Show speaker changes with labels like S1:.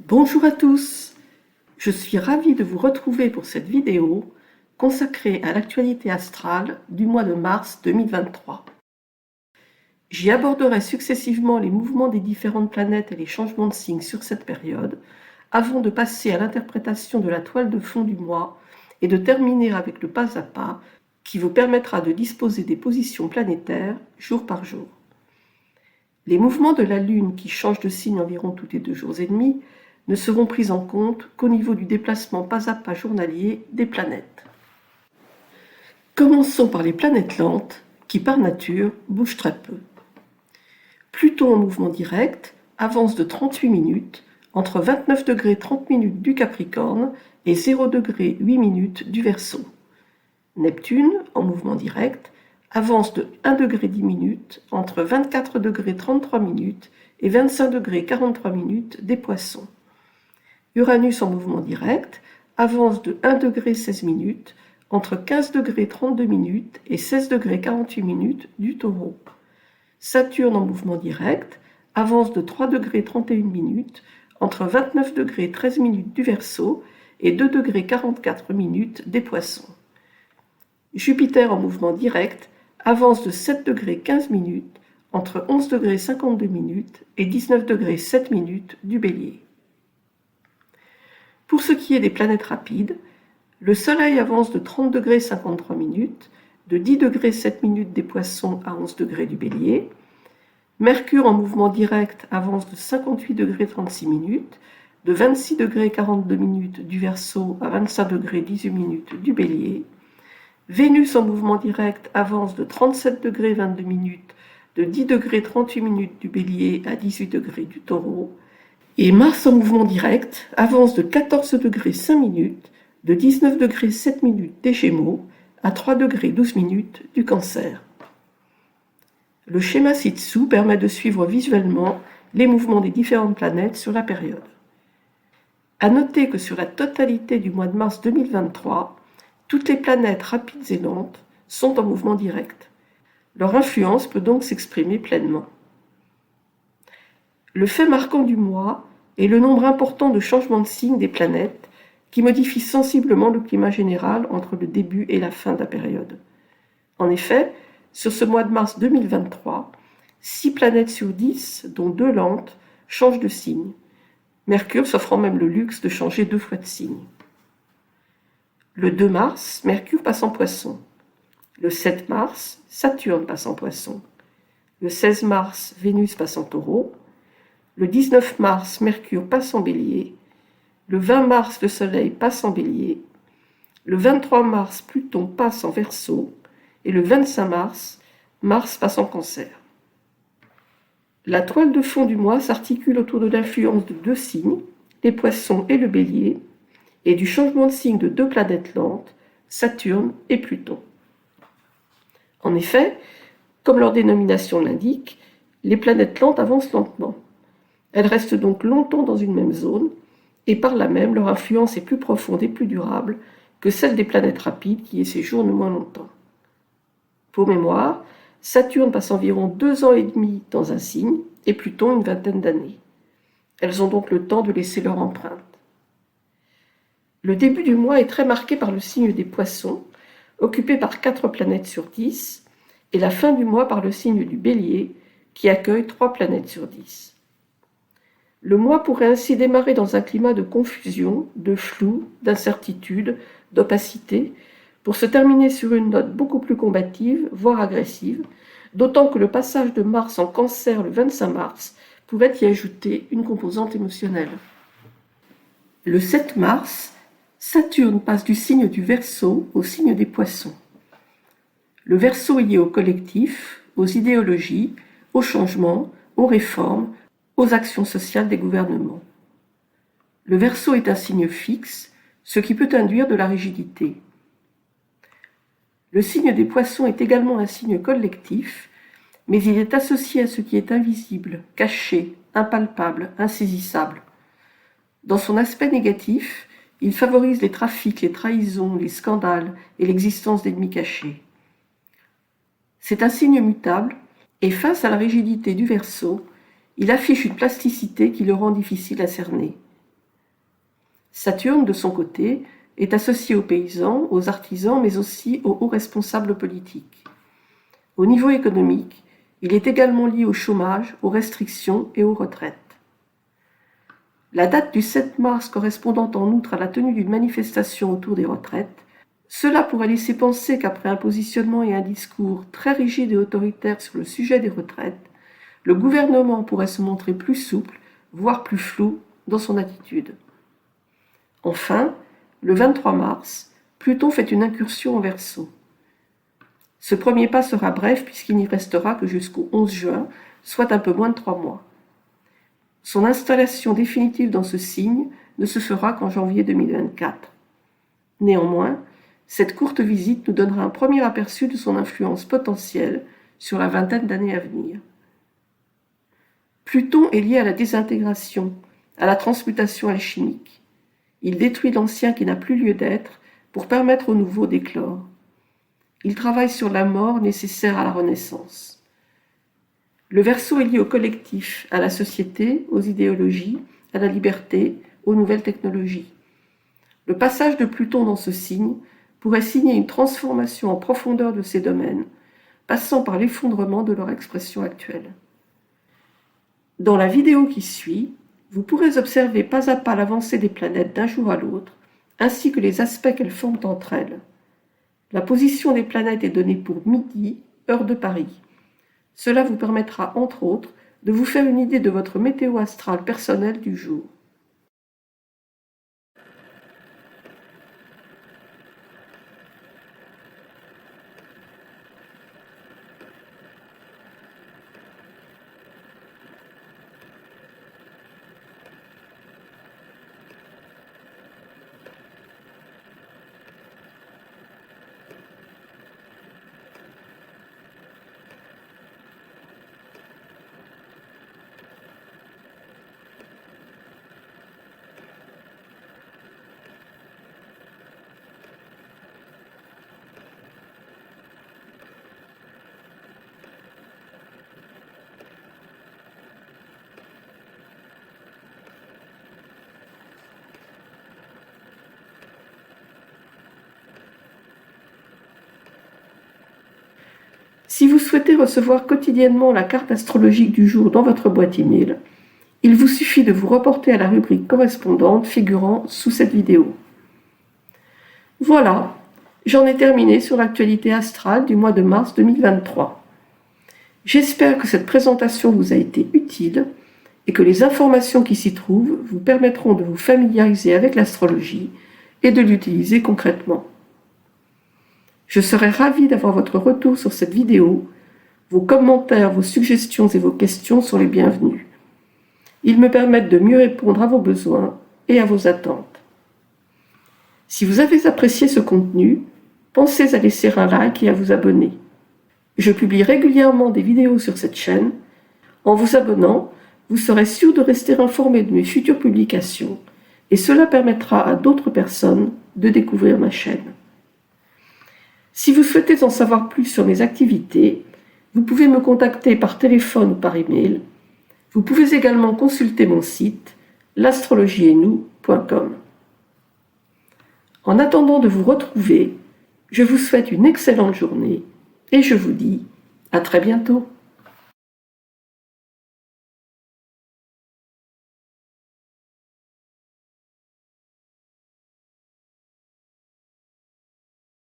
S1: Bonjour à tous, je suis ravie de vous retrouver pour cette vidéo consacrée à l'actualité astrale du mois de mars 2023. J'y aborderai successivement les mouvements des différentes planètes et les changements de signes sur cette période, avant de passer à l'interprétation de la toile de fond du mois et de terminer avec le pas à pas qui vous permettra de disposer des positions planétaires jour par jour. Les mouvements de la Lune qui changent de signe environ tous les 2 jours et demi ne seront pris en compte qu'au niveau du déplacement pas à pas journalier des planètes. Commençons par les planètes lentes qui, par nature, bougent très peu. Pluton en mouvement direct avance de 38 minutes entre 29 degrés 30 minutes du Capricorne et 0 degré 8 minutes du Verseau. Neptune, en mouvement direct, avance de 1 degré 10 minutes entre 24 degrés 33 minutes et 25 degrés 43 minutes des Poissons. Uranus en mouvement direct avance de 1 degré 16 minutes entre 15 degrés 32 minutes et 16 degrés 48 minutes du Taureau. Saturne en mouvement direct avance de 3 degrés 31 minutes entre 29 degrés 13 minutes du Verseau et 2 degrés 44 minutes des Poissons. Jupiter en mouvement direct avance de 7 degrés 15 minutes entre 11 degrés 52 minutes et 19 degrés 7 minutes du Bélier. Pour ce qui est des planètes rapides, le Soleil avance de 30 degrés 53 minutes, de 10 degrés 7 minutes des Poissons à 11 degrés du Bélier. Mercure en mouvement direct avance de 58 degrés 36 minutes, de 26 degrés 42 minutes du Verseau à 25 degrés 18 minutes du Bélier. Vénus en mouvement direct avance de 37 degrés 22 minutes, de 10 degrés 38 minutes du Bélier à 18 degrés du Taureau. Et Mars en mouvement direct avance de 14 degrés 5 minutes, de 19 degrés 7 minutes des Gémeaux à 3 degrés 12 minutes du Cancer. Le schéma ci-dessous permet de suivre visuellement les mouvements des différentes planètes sur la période. À noter que sur la totalité du mois de mars 2023, toutes les planètes rapides et lentes sont en mouvement direct. Leur influence peut donc s'exprimer pleinement. Le fait marquant du mois est le nombre important de changements de signes des planètes qui modifient sensiblement le climat général entre le début et la fin de la période. En effet, sur ce mois de mars 2023, 6 planètes sur 10, dont 2 lentes, changent de signe. Mercure s'offrant même le luxe de changer 2 fois de signe. Le 2 mars, Mercure passe en Poisson. Le 7 mars, Saturne passe en Poisson. Le 16 mars, Vénus passe en Taureau. Le 19 mars, Mercure passe en Bélier. Le 20 mars, le Soleil passe en Bélier. Le 23 mars, Pluton passe en Verseau. Et le 25 mars, Mars passe en Cancer. La toile de fond du mois s'articule autour de l'influence de 2 signes, les Poissons et le Bélier, et du changement de signe de 2 planètes lentes, Saturne et Pluton. En effet, comme leur dénomination l'indique, les planètes lentes avancent lentement. Elles restent donc longtemps dans une même zone, et par là même leur influence est plus profonde et plus durable que celle des planètes rapides qui y séjournent moins longtemps. Pour mémoire, Saturne passe environ 2 ans et demi dans un signe, et Pluton une vingtaine d'années. Elles ont donc le temps de laisser leur empreinte. Le début du mois est très marqué par le signe des Poissons, occupé par 4 planètes sur 10, et la fin du mois par le signe du Bélier, qui accueille 3 planètes sur 10. Le mois pourrait ainsi démarrer dans un climat de confusion, de flou, d'incertitude, d'opacité, pour se terminer sur une note beaucoup plus combative, voire agressive, d'autant que le passage de Mars en Cancer le 25 mars pourrait y ajouter une composante émotionnelle. Le 7 mars, Saturne passe du signe du Verseau au signe des Poissons. Le Verseau est lié au collectif, aux idéologies, aux changements, aux réformes, aux actions sociales des gouvernements. Le Verseau est un signe fixe, ce qui peut induire de la rigidité. Le signe des Poissons est également un signe collectif, mais il est associé à ce qui est invisible, caché, impalpable, insaisissable. Dans son aspect négatif, il favorise les trafics, les trahisons, les scandales et l'existence d'ennemis cachés. C'est un signe mutable, et face à la rigidité du Verseau, il affiche une plasticité qui le rend difficile à cerner. Saturne, de son côté, est associé aux paysans, aux artisans, mais aussi aux hauts responsables politiques. Au niveau économique, il est également lié au chômage, aux restrictions et aux retraites. La date du 7 mars correspondant en outre à la tenue d'une manifestation autour des retraites, cela pourrait laisser penser qu'après un positionnement et un discours très rigide et autoritaire sur le sujet des retraites, le gouvernement pourrait se montrer plus souple, voire plus flou dans son attitude. Enfin, le 23 mars, Pluton fait une incursion en Verseau. Ce premier pas sera bref puisqu'il n'y restera que jusqu'au 11 juin, soit un peu moins de 3 mois. Son installation définitive dans ce signe ne se fera qu'en janvier 2024. Néanmoins, cette courte visite nous donnera un premier aperçu de son influence potentielle sur la vingtaine d'années à venir. Pluton est lié à la désintégration, à la transmutation alchimique. Il détruit l'ancien qui n'a plus lieu d'être pour permettre au nouveau d'éclore. Il travaille sur la mort nécessaire à la renaissance. Le Verseau est lié au collectif, à la société, aux idéologies, à la liberté, aux nouvelles technologies. Le passage de Pluton dans ce signe pourrait signer une transformation en profondeur de ces domaines, passant par l'effondrement de leur expression actuelle. Dans la vidéo qui suit, vous pourrez observer pas à pas l'avancée des planètes d'un jour à l'autre, ainsi que les aspects qu'elles forment entre elles. La position des planètes est donnée pour midi, heure de Paris. Cela vous permettra, entre autres, de vous faire une idée de votre météo astrale personnelle du jour. Si vous souhaitez recevoir quotidiennement la carte astrologique du jour dans votre boîte email, il vous suffit de vous reporter à la rubrique correspondante figurant sous cette vidéo. Voilà, j'en ai terminé sur l'actualité astrale du mois de mars 2023. J'espère que cette présentation vous a été utile et que les informations qui s'y trouvent vous permettront de vous familiariser avec l'astrologie et de l'utiliser concrètement. Je serai ravi d'avoir votre retour sur cette vidéo. Vos commentaires, vos suggestions et vos questions sont les bienvenus. Ils me permettent de mieux répondre à vos besoins et à vos attentes. Si vous avez apprécié ce contenu, pensez à laisser un like et à vous abonner. Je publie régulièrement des vidéos sur cette chaîne. En vous abonnant, vous serez sûr de rester informé de mes futures publications et cela permettra à d'autres personnes de découvrir ma chaîne. Si vous souhaitez en savoir plus sur mes activités, vous pouvez me contacter par téléphone ou par email. Vous pouvez également consulter mon site l'astrologieetnous.com. En attendant de vous retrouver, je vous souhaite une excellente journée et je vous dis à très bientôt.